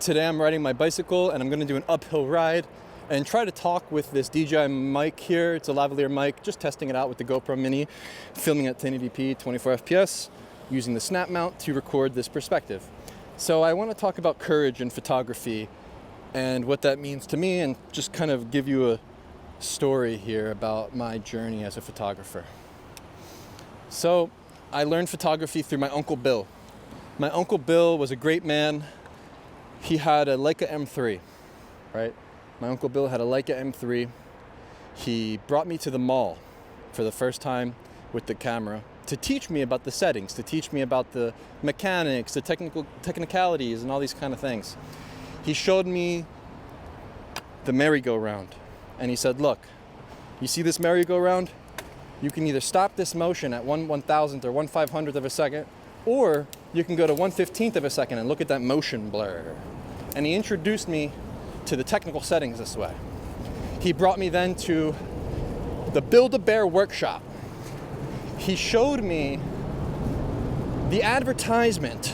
Today I'm riding my bicycle and I'm going to do an uphill ride and try to talk with this DJI mic here. It's a lavalier mic, just testing it out with the GoPro Mini, filming at 1080p, 24 FPS, using the snap mount to record this perspective. So I want to talk about courage in photography and what that means to me, and just kind of give you a story here about my journey as a photographer. So I learned photography through my Uncle Bill. My Uncle Bill was a great man. He had a Leica M3, right? My Uncle Bill had a Leica M3. He brought me to the mall for the first time with the camera to teach me about the settings, to teach me about the mechanics, the technicalities, and all these kind of things. He showed me the merry-go-round, and he said, look, you see this merry-go-round? You can either stop this motion at 1/1000th or 1/500th of a second, or you can go to 1/15th of a second and look at that motion blur. And he introduced me to the technical settings this way. He brought me then to the Build-A-Bear workshop. He showed me the advertisement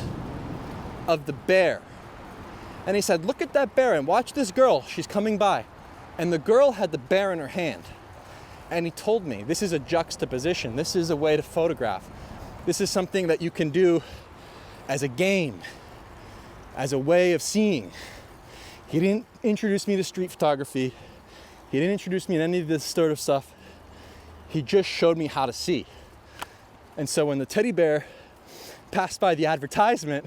of the bear. And he said, look at that bear and watch this girl. She's coming by. And the girl had the bear in her hand. And he told me, this is a juxtaposition. This is a way to photograph. This is something that you can do as a game, as a way of seeing. He didn't introduce me to street photography. He didn't introduce me to any of this sort of stuff. He just showed me how to see. And so when the teddy bear passed by the advertisement,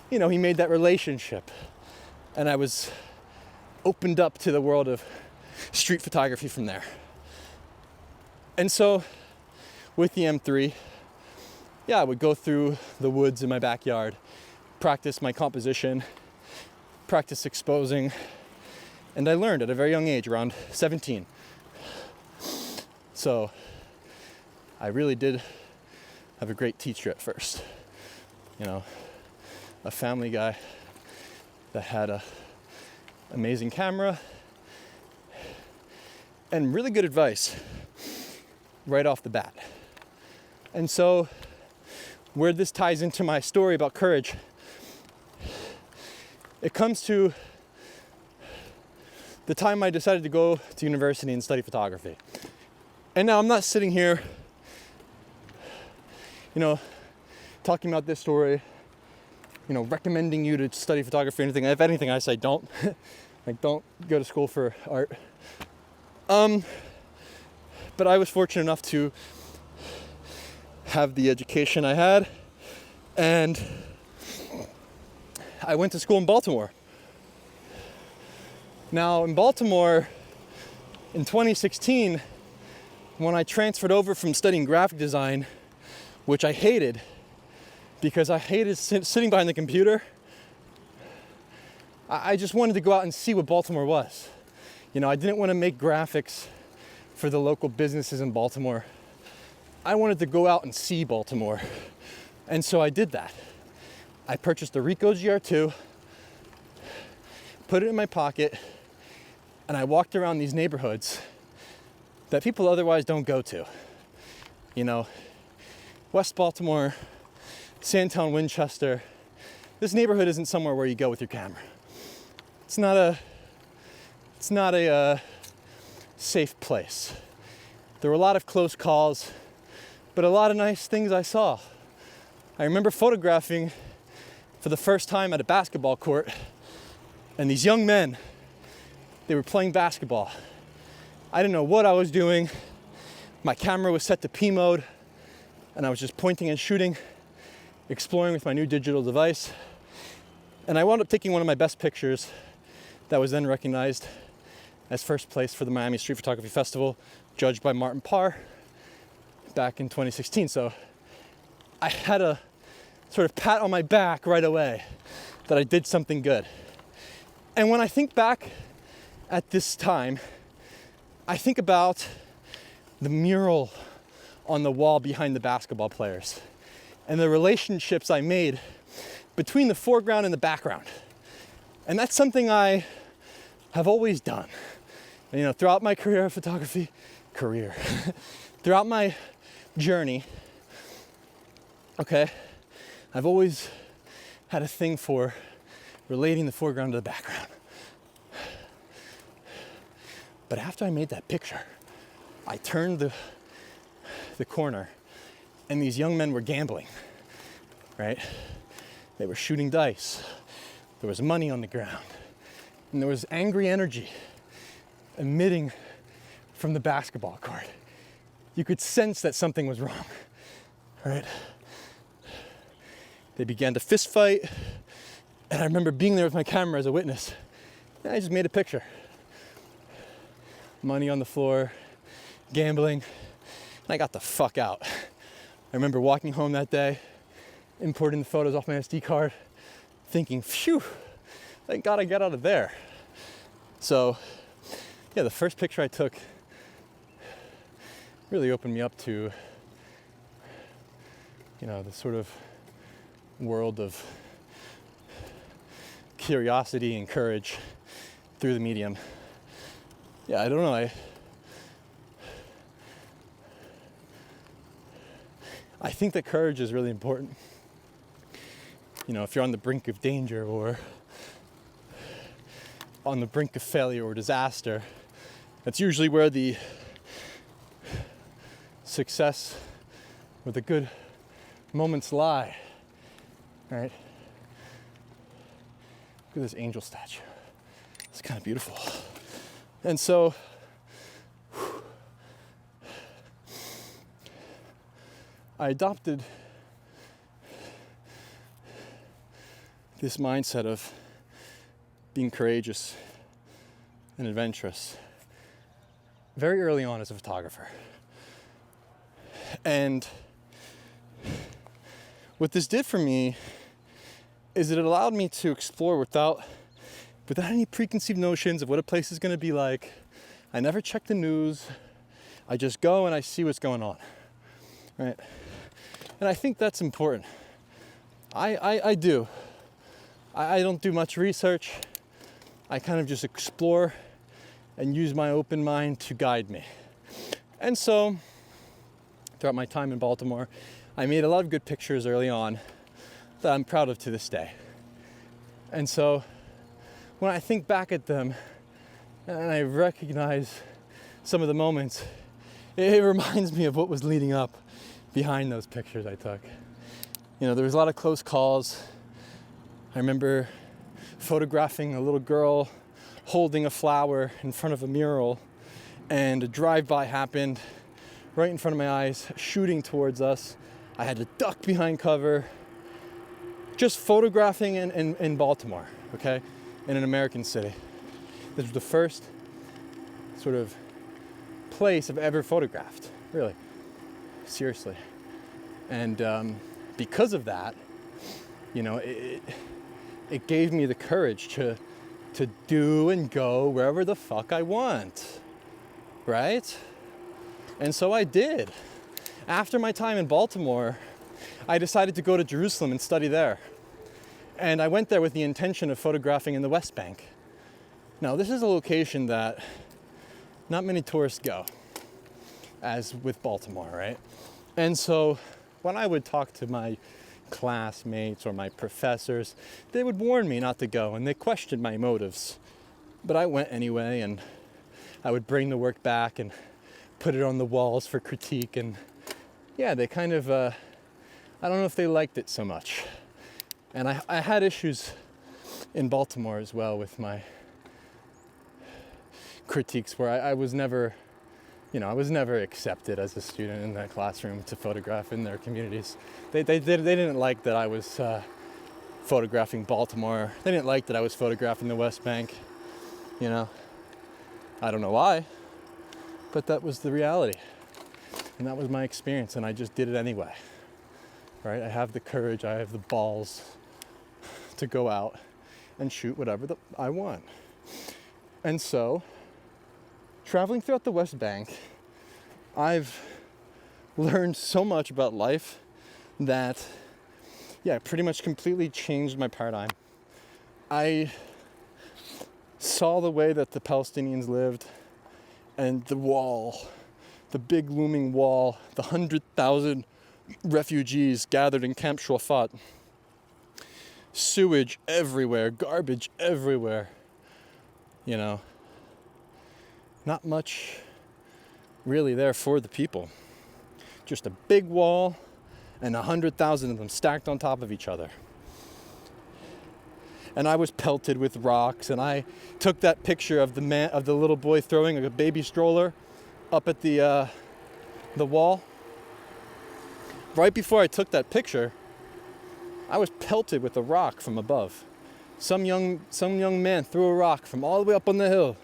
he made that relationship. And I was opened up to the world of street photography from there. And so with the M3, I would go through the woods in my backyard, practice my composition, practice exposing, and I learned at a very young age, around 17. So I really did have a great teacher at first. A family guy that had an amazing camera and really good advice right off the bat. And so where this ties into my story about courage, it comes to the time I decided to go to university and study photography. And now I'm not sitting here, talking about this story, recommending you to study photography or anything. If anything, I say don't. Don't go to school for art. But I was fortunate enough to have the education I had, and I went to school in Baltimore. Now in Baltimore, in 2016, when I transferred over from studying graphic design, which I hated because I hated sitting behind the computer, I just wanted to go out and see what Baltimore was. I didn't want to make graphics for the local businesses in Baltimore. I wanted to go out and see Baltimore. And so I did that. I purchased a Ricoh GR2, put it in my pocket, and I walked around these neighborhoods that people otherwise don't go to. West Baltimore, Sandtown, Winchester. This neighborhood isn't somewhere where you go with your camera. It's not a safe place. There were a lot of close calls, but a lot of nice things I saw. I remember photographing for the first time at a basketball court, and these young men, they were playing basketball. I didn't know what I was doing. My camera was set to P mode, and I was just pointing and shooting, exploring with my new digital device. And I wound up taking one of my best pictures that was then recognized as first place for the Miami Street Photography Festival, judged by Martin Parr back in 2016. So I had a sort of pat on my back right away that I did something good. And when I think back at this time, I think about the mural on the wall behind the basketball players and the relationships I made between the foreground and the background. And that's something I have always done. Throughout my throughout my journey, I've always had a thing for relating the foreground to the background. But after I made that picture, I turned the corner, and these young men were gambling, right? They were shooting dice. There was money on the ground. And there was angry energy emitting from the basketball court. You could sense that something was wrong, right? They began to fist fight, and I remember being there with my camera as a witness. And I just made a picture. Money on the floor, gambling, and I got the fuck out. I remember walking home that day, importing the photos off my SD card, thinking, phew, thank God I got out of there. So, yeah, the first picture I took really opened me up to, the sort of world of curiosity and courage through the medium. Yeah, I don't know. I think that courage is really important. If you're on the brink of danger or on the brink of failure or disaster, that's usually where the success or the good moments lie, right? Look at this angel statue. It's kind of beautiful. And so, I adopted this mindset of being courageous and adventurous very early on as a photographer. And what this did for me is it allowed me to explore without any preconceived notions of what a place is going to be like. I never check the news. I just go and I see what's going on, right? And I think that's important. I do. I don't do much research. I kind of just explore and use my open mind to guide me. And so, throughout my time in Baltimore, I made a lot of good pictures early on that I'm proud of to this day. And so, when I think back at them and I recognize some of the moments, it reminds me of what was leading up behind those pictures I took. There was a lot of close calls. I remember photographing a little girl holding a flower in front of a mural, and a drive-by happened right in front of my eyes, shooting towards us. I had to duck behind cover, just photographing in Baltimore, okay? In an American city. This was the first sort of place I've ever photographed, really, seriously. And because of that, it gave me the courage to do and go wherever the fuck I want, right? And so I did. After my time in Baltimore, I decided to go to Jerusalem and study there. And I went there with the intention of photographing in the West Bank. Now, this is a location that not many tourists go, as with Baltimore, right? And so when I would talk to my classmates or my professors, they would warn me not to go, and they questioned my motives. But I went anyway, and I would bring the work back and put it on the walls for critique. And yeah, they kind of, I don't know if they liked it so much. And I had issues in Baltimore as well with my critiques, where I was never, I was never accepted as a student in that classroom to photograph in their communities. They didn't like that I was photographing Baltimore. They didn't like that I was photographing the West Bank. I don't know why, but that was the reality. And that was my experience, and I just did it anyway. Right? I have the courage, I have the balls to go out and shoot whatever I want. And so, traveling throughout the West Bank, I've learned so much about life that, pretty much completely changed my paradigm. I saw the way that the Palestinians lived, and the wall, the big looming wall, the 100,000 refugees gathered in Camp Shafat. sewage everywhere, garbage everywhere. You know, not much really there for the people. Just a big wall and 100,000 of them stacked on top of each other. And I was pelted with rocks, and I took that picture of the little boy throwing a baby stroller up at the wall. Right before I took that picture, I was pelted with a rock from above. Some young man threw a rock from all the way up on the hill,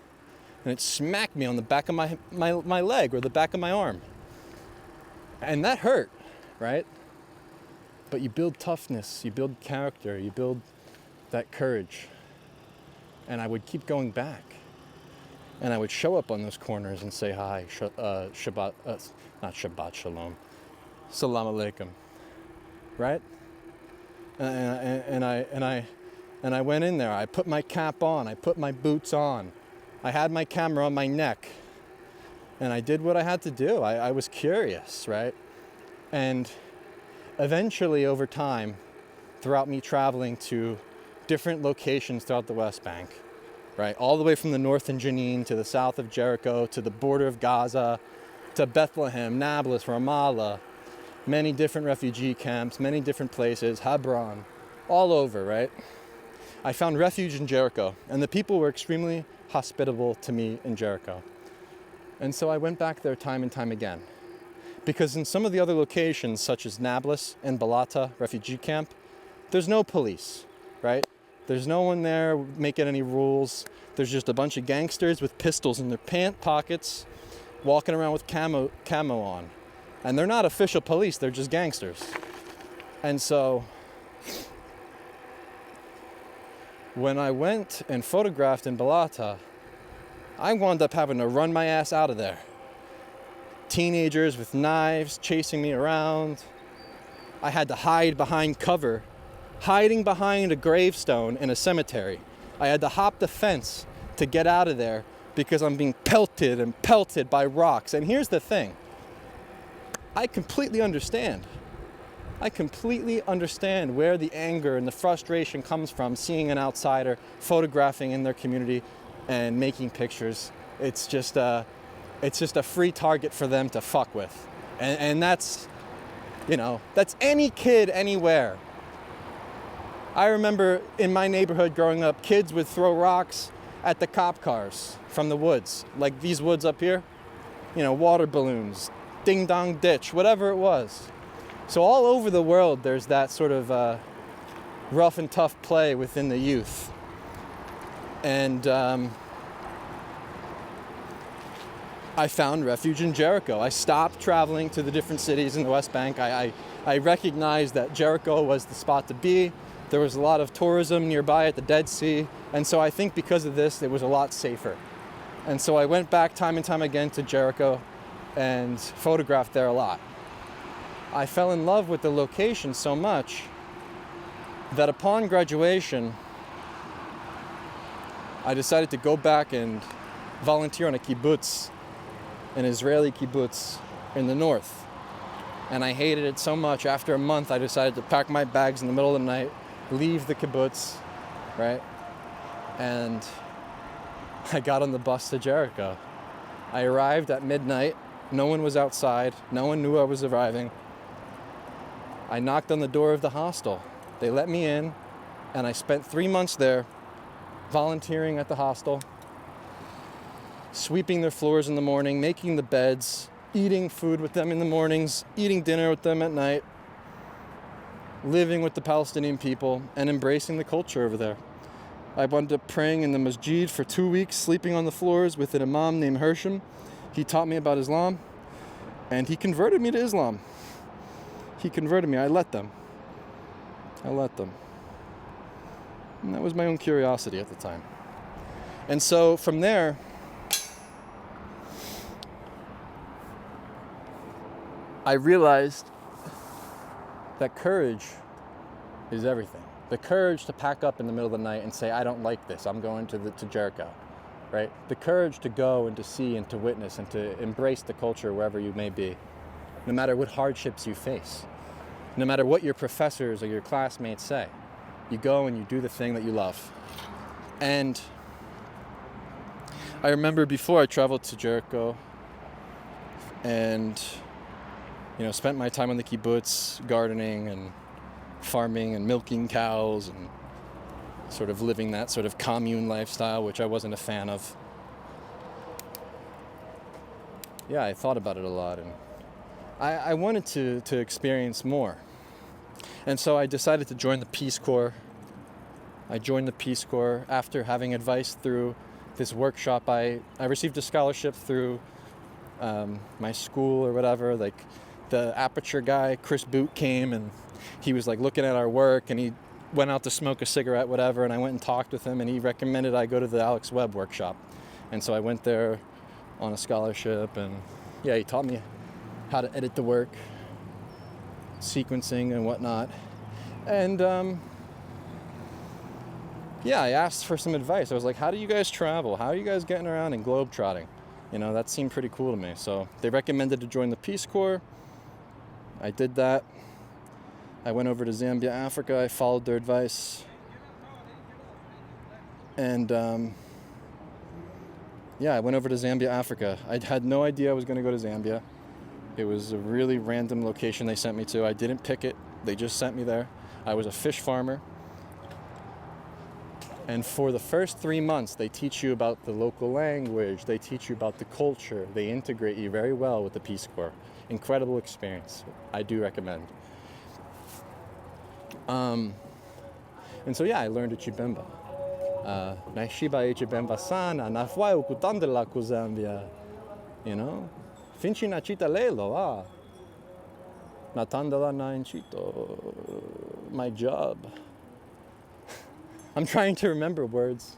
and it smacked me on the back of my leg or the back of my arm. And that hurt, right? But you build toughness, you build character, you build that courage. And I would keep going back. And I would show up on those corners and say hi, Shabbat, not Shabbat Shalom, Salam Alaikum, right? And I went in there. I put my cap on. I put my boots on. I had my camera on my neck, and I did what I had to do. I was curious, right? And eventually, over time, throughout me traveling to different locations throughout the West Bank, right? All the way from the north in Jenin to the south of Jericho to the border of Gaza to Bethlehem, Nablus, Ramallah, many different refugee camps, many different places, Hebron, all over, right? I found refuge in Jericho, and the people were extremely hospitable to me in Jericho. And so I went back there time and time again. Because in some of the other locations, such as Nablus and Balata refugee camp, there's no police, right? There's no one there making any rules. There's just a bunch of gangsters with pistols in their pant pockets, walking around with camo on. And they're not official police, they're just gangsters. And so, when I went and photographed in Balata, I wound up having to run my ass out of there. Teenagers with knives chasing me around. I had to hide behind cover, hiding behind a gravestone in a cemetery. I had to hop the fence to get out of there because I'm being pelted and pelted by rocks. And here's the thing. I completely understand. I completely understand where the anger and the frustration comes from seeing an outsider photographing in their community and making pictures. It's just a free target for them to fuck with. And that's, that's any kid anywhere. I remember in my neighborhood growing up, kids would throw rocks at the cop cars from the woods, like these woods up here, water balloons, ding dong ditch, whatever it was. So all over the world, there's that sort of rough and tough play within the youth. And I found refuge in Jericho. I stopped traveling to the different cities in the West Bank. I recognized that Jericho was the spot to be. There was a lot of tourism nearby at the Dead Sea. And so I think because of this, it was a lot safer. And so I went back time and time again to Jericho and photographed there a lot. I fell in love with the location so much that upon graduation, I decided to go back and volunteer on a kibbutz, an Israeli kibbutz in the north. And I hated it so much. After a month, I decided to pack my bags in the middle of the night, leave the kibbutz, right? And I got on the bus to Jericho. I arrived at midnight. No one was outside. No one knew I was arriving. I knocked on the door of the hostel. They let me in, and I spent 3 months there volunteering at the hostel, sweeping their floors in the morning, making the beds, eating food with them in the mornings, eating dinner with them at night, living with the Palestinian people, and embracing the culture over there. I wound up praying in the masjid for 2 weeks, sleeping on the floors with an imam named Hersham. He taught me about Islam, and he converted me to Islam. He converted me. I let them. And that was my own curiosity at the time. And so from there, I realized that courage is everything. The courage to pack up in the middle of the night and say, I don't like this, I'm going to Jericho, right? The courage to go and to see and to witness and to embrace the culture wherever you may be, no matter what hardships you face, no matter what your professors or your classmates say, You go and you do the thing that you love. And I remember before I traveled to Jericho and, spent my time on the kibbutz gardening and farming and milking cows and sort of living that sort of commune lifestyle, which I wasn't a fan of. Yeah, I thought about it a lot, and I wanted to experience more. And so I decided to join the Peace Corps. I joined the Peace Corps after having advice through this workshop. I received a scholarship through my school or whatever. Like the Aperture guy, Chris Boot, came and he was like looking at our work, and he went out to smoke a cigarette, whatever, and I went and talked with him, and he recommended I go to the Alex Webb workshop. And so I went there on a scholarship, and yeah, he taught me how to edit the work, sequencing and whatnot. And I asked for some advice. I was like, how do you guys travel? How are you guys getting around and globetrotting? That seemed pretty cool to me. So they recommended to join the Peace Corps. I did that. I went over to Zambia, Africa. I followed their advice. And I went over to Zambia, Africa. I had no idea I was going to go to Zambia. It was a really random location they sent me to. I didn't pick it. They just sent me there. I was a fish farmer. And for the first 3 months, they teach you about the local language. They teach you about the culture. They integrate you very well with the Peace Corps. Incredible experience. I do recommend. And so, I learned Chibemba. Naishiba Chibemba sana, nafwai ukutandela ku Zambia. Finchi na chita lelo, Natandala na inchito. My job. I'm trying to remember words.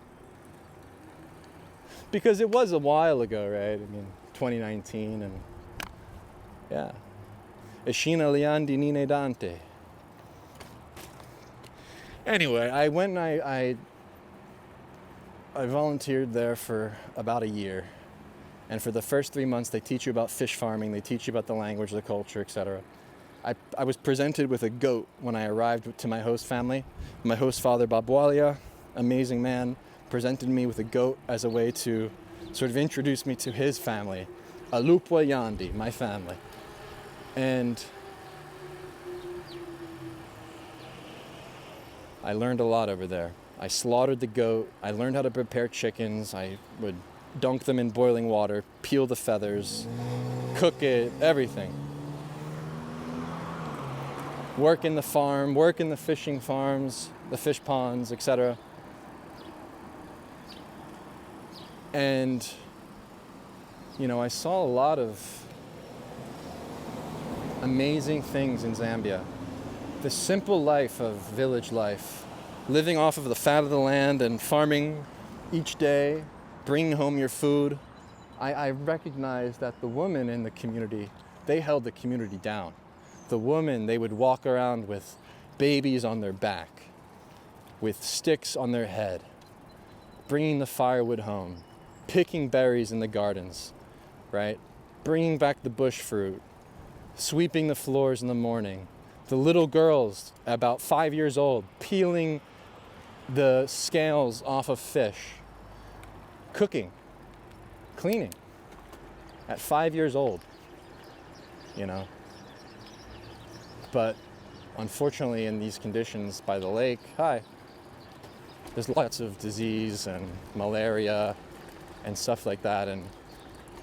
Because it was a while ago, right? 2019, and yeah. Eshina liandi nine dante. Anyway, I went and I volunteered there for about a year. And for the first 3 months, they teach you about fish farming, they teach you about the language, the culture, etc. I was presented with a goat when I arrived to my host family. My host father, Babwalia, amazing man, presented me with a goat as a way to sort of introduce me to his family, Alupwa Yandi, my family. And I learned a lot over there. I slaughtered the goat. I learned how to prepare chickens. I would dunk them in boiling water, peel the feathers, cook it, everything. Work in the farm, work in the fishing farms, the fish ponds, etc. And, I saw a lot of amazing things in Zambia. The simple life of village life, living off of the fat of the land and farming each day, bringing home your food. I recognized that the women in the community, they held the community down. The women, they would walk around with babies on their back, with sticks on their head, bringing the firewood home, picking berries in the gardens, right? Bringing back the bush fruit, sweeping the floors in the morning. The little girls, about 5 years old, peeling the scales off of fish, cooking, cleaning, at 5 years old, But unfortunately, in these conditions by the lake, there's lots of disease and malaria and stuff like that. And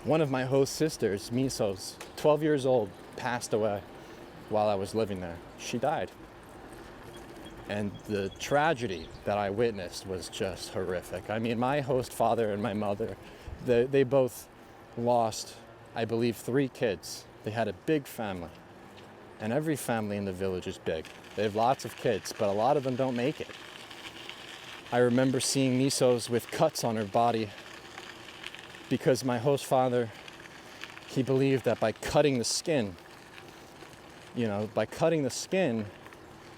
one of my host sisters, Misos, 12 years old, passed away while I was living there. She died. And the tragedy that I witnessed was just horrific. My host father and my mother, they both lost, I believe, 3 kids. They had a big family. And every family in the village is big. They have lots of kids, but a lot of them don't make it. I remember seeing Misos with cuts on her body because my host father, he believed that by cutting the skin,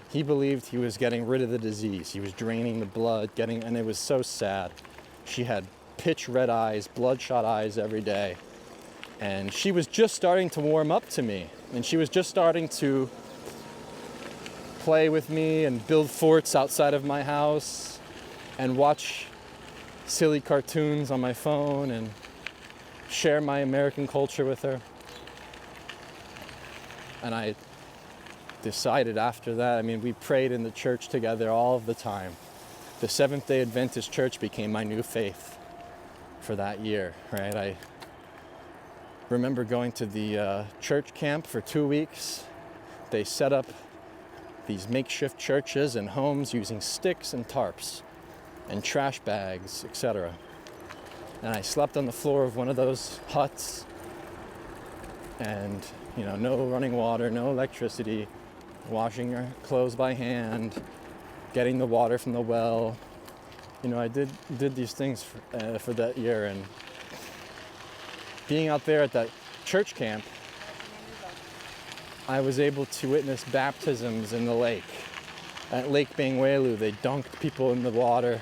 he believed he was getting rid of the disease. He was draining the blood, and it was so sad. She had pitch red eyes, bloodshot eyes every day. And she was just starting to warm up to me. And she was just starting to play with me and build forts outside of my house and watch silly cartoons on my phone and share my American culture with her. And I decided after that, I mean, we prayed in the church together all of the time. The Seventh-day Adventist Church became my new faith for that year, right? I remember going to the church camp for 2 weeks. They set up these makeshift churches and homes using sticks and tarps and trash bags, etc. And I slept on the floor of one of those huts, and no running water, no electricity, washing your clothes by hand, getting the water from the well. I did these things for that year, and being out there at that church camp, I was able to witness baptisms in the lake. At Lake Bangweulu, they dunked people in the water,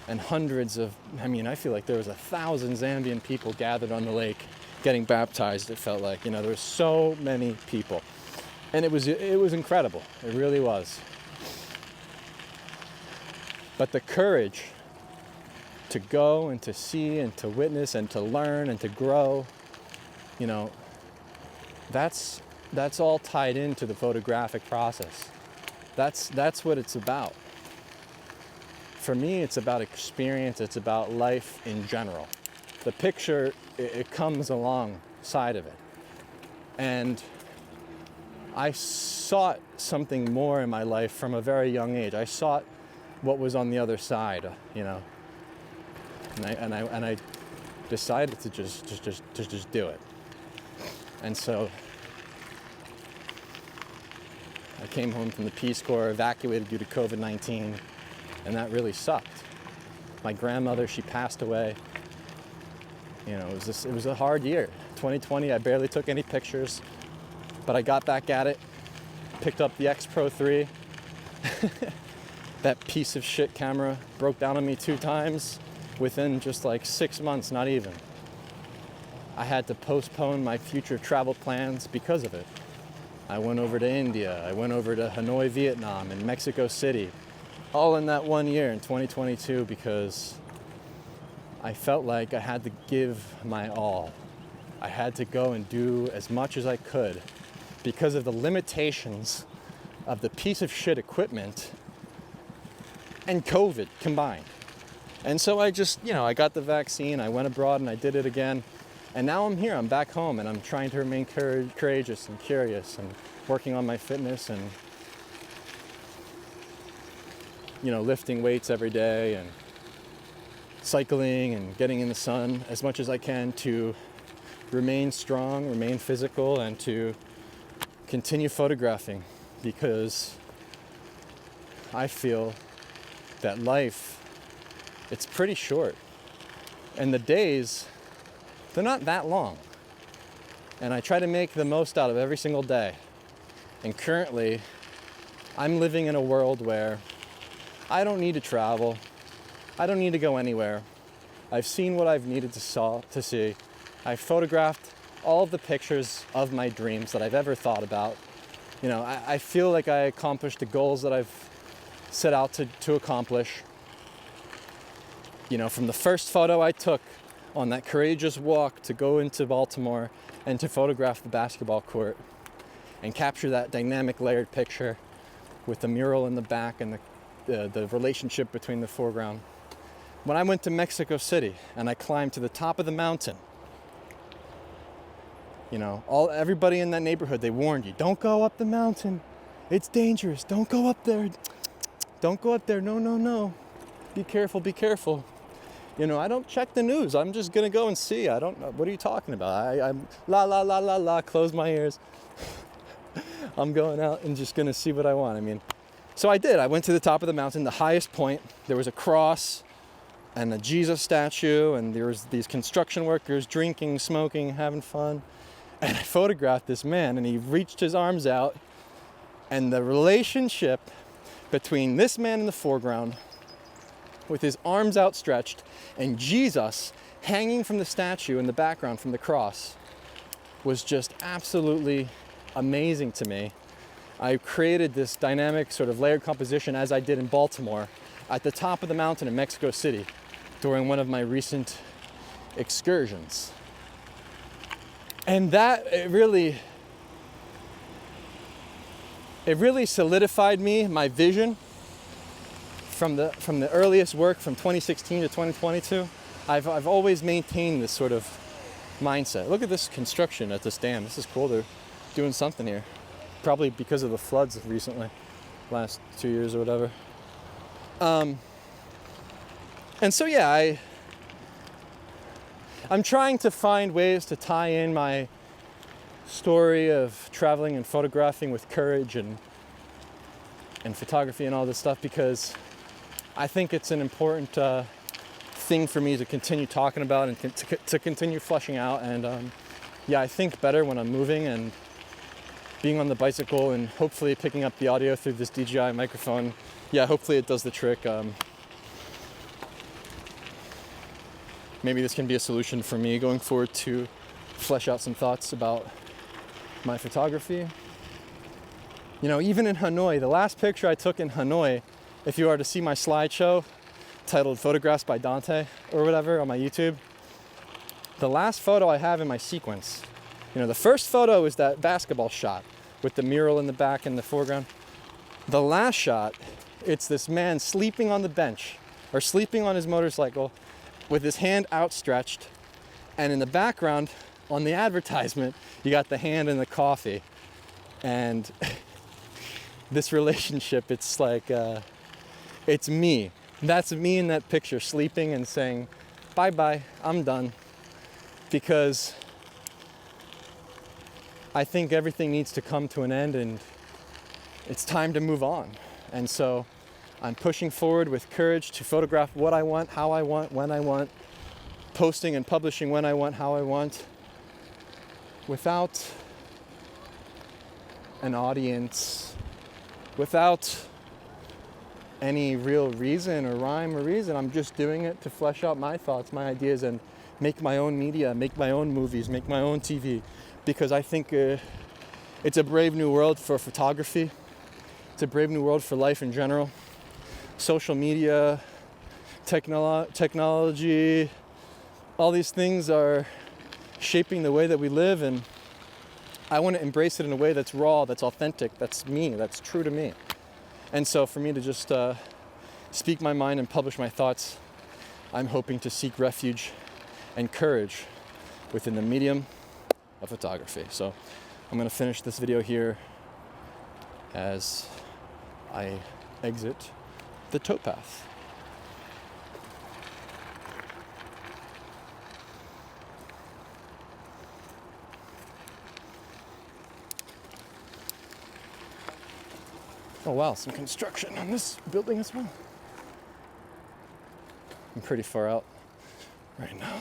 and hundreds of, I feel like there was 1,000 Zambian people gathered on the lake getting baptized, it felt like. There were so many people. And it was incredible. It really was. But the courage to go and to see and to witness and to learn and to grow, that's all tied into the photographic process. That's what it's about. For me, it's about experience. It's about life in general. The picture, it comes alongside of it. And I sought something more in my life from a very young age. I sought what was on the other side, And I decided to just do it. And so I came home from the Peace Corps, evacuated due to COVID-19, and that really sucked. My grandmother, she passed away. It was a hard year. 2020, I barely took any pictures, but I got back at it, picked up the X Pro 3. That piece of shit camera broke down on me 2 times within just like 6 months, not even. I had to postpone my future travel plans because of it. I went over to India, I went over to Hanoi, Vietnam, and Mexico City, all in that 1 year in 2022, because I felt like I had to give my all. I had to go and do as much as I could because of the limitations of the piece of shit equipment and COVID combined. And so I just, I got the vaccine, I went abroad and I did it again. And now I'm here, I'm back home, and I'm trying to remain courageous and curious and working on my fitness and, lifting weights every day and cycling and getting in the sun as much as I can to remain strong, remain physical, and to continue photographing, because I feel that life, it's pretty short. And the days, they're not that long. And I try to make the most out of every single day. And currently, I'm living in a world where I don't need to travel. I don't need to go anywhere. I've seen what I've needed to see. I've photographed all of the pictures of my dreams that I've ever thought about. I feel like I accomplished the goals that I've set out to accomplish. From the first photo I took on that courageous walk to go into Baltimore and to photograph the basketball court and capture that dynamic layered picture with the mural in the back and the relationship between the foreground. When I went to Mexico City and I climbed to the top of the mountain, everybody in that neighborhood, they warned you, don't go up the mountain. It's dangerous. Don't go up there. Don't go up there. No. Be careful. I don't check the news. I'm just going to go and see. I don't know. What are you talking about? I'm la, close my ears. I'm going out and just going to see what I want. So I did. I went to the top of the mountain, the highest point. There was a cross and a Jesus statue, and there was these construction workers drinking, smoking, having fun. And I photographed this man, and he reached his arms out, and the relationship between this man in the foreground with his arms outstretched and Jesus hanging from the statue in the background from the cross was just absolutely amazing to me. I created this dynamic sort of layered composition as I did in Baltimore at the top of the mountain in Mexico City during one of my recent excursions. And that, it really solidified my vision from the earliest work from 2016 to 2022. I've always maintained this sort of mindset. Look at this construction at this dam. This is cool. They're doing something here. Probably because of the floods recently, last 2 years or whatever. And so yeah, I'm trying to find ways to tie in my story of traveling and photographing with courage and photography and all this stuff, because I think it's an important thing for me to continue talking about and to continue fleshing out. And yeah, I think better when I'm moving and being on the bicycle and hopefully picking up the audio through this DJI microphone. Yeah, hopefully it does the trick. Maybe this can be a solution for me going forward to flesh out some thoughts about my photography. You know, even in Hanoi, the last picture I took in Hanoi, if you are to see my slideshow titled Photographs by Dante or whatever on my YouTube, the last photo I have in my sequence, you know, the first photo is that basketball shot with the mural in the back and the foreground. The last shot, it's this man sleeping on the bench or sleeping on his motorcycle with his hand outstretched, and in the background on the advertisement you got the hand and the coffee. And this relationship, it's like it's me. That's me in that picture, sleeping and saying bye bye, I'm done, because I think everything needs to come to an end and it's time to move on. And so I'm pushing forward with courage to photograph what I want, how I want, when I want, posting and publishing when I want, how I want, without an audience, without any real reason or rhyme or reason. I'm just doing it to flesh out my thoughts, my ideas, and make my own media, make my own movies, make my own TV, because I think it's a brave new world for photography. It's a brave new world for life in general. Social media, technology, all these things are shaping the way that we live, and I want to embrace it in a way that's raw, that's authentic, that's me, that's true to me. And so for me to just speak my mind and publish my thoughts, I'm hoping to seek refuge and courage within the medium of photography. So I'm going to finish this video here as I exit the towpath. Oh wow, some construction on this building as well. I'm pretty far out right now.